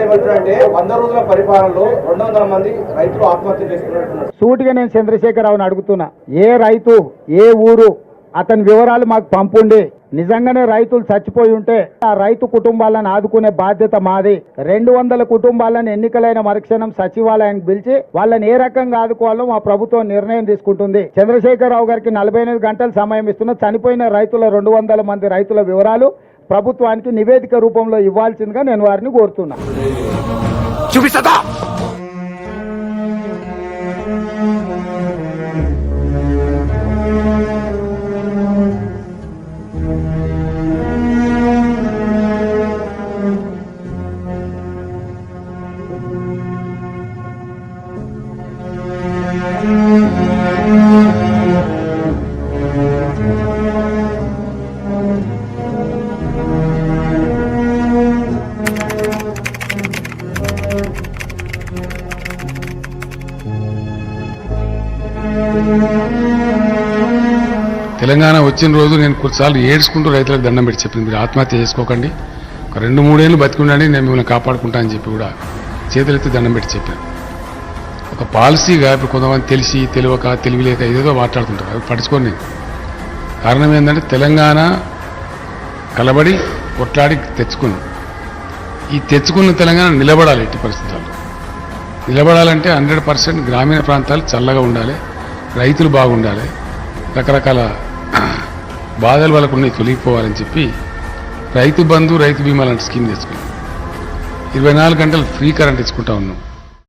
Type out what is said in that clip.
ఏమంటారంటే 100 రోజుల పరిపాలనలో 200 మంది రైతులు ఆత్మహత్య చేసుకున్నట్టున్నారు. సూటిగా నేను చంద్రశేఖరరావుని అడుగుతున్నా, ఏ రైతు ఏ ఊరు అతని వివరాలు మాకు పంపుండి నిజంగానే రైతులు చచ్చిపోయి ఉంటే ఆ రైతు కుటుంబాలను ఆదుకునే బాధ్యత మాది. 200 కుటుంబాలను ఎన్నికలైన మరుక్షణం సచివాలయానికి పిలిచి వాళ్ళని ఏ రకంగా ఆదుకోవాలో మా ప్రభుత్వం నిర్ణయం తీసుకుంటుంది. చంద్రశేఖరరావు గారికి 48 గంటల సమయం ఇస్తున్న చనిపోయిన రైతుల 200 మంది రైతుల వివరాలు ప్రభుత్వానికి నివేదిక రూపంలో ఇవ్వాల్సిందిగా నేను వారిని కోరుతున్నా. తెలంగాణ వచ్చిన రోజు నేను కొన్నిసార్లు ఏడ్చుకుంటూ రైతులకు దండం పెట్టి చెప్పింది, మీరు ఆత్మహత్య చేసుకోకండి, ఒక 2-3 ఏళ్ళు బతికుండండి, నేను మిమ్మల్ని కాపాడుకుంటా అని చెప్పి కూడా చేతులెత్తి దండం పెట్టి చెప్పాను. ఒక పాలసీగా ఇప్పుడు కొంతమంది తెలిసి తెలియక తెలివిలేక ఏదేదో మాట్లాడుతుంటారు, అవి పట్టించుకోండి. నేను కారణం ఏంటంటే తెలంగాణ కలబడి కొట్లాడి తెచ్చుకున్నాం. ఈ తెచ్చుకున్న తెలంగాణ నిలబడాలి. ఎట్టి పరిస్థితుల్లో నిలబడాలంటే 100% గ్రామీణ ప్రాంతాలు చల్లగా ఉండాలి, రైతులు బాగుండాలి, రకరకాల బాధలు వాళ్ళకు ఉన్నాయి తొలగిపోవాలని చెప్పి రైతు బంధు రైతు బీమా లాంటి స్కీమ్ తెచ్చుకున్నాం. 24 గంటలు ఫ్రీ కరెంట్ ఇచ్చుకుంటా ఉన్నాం.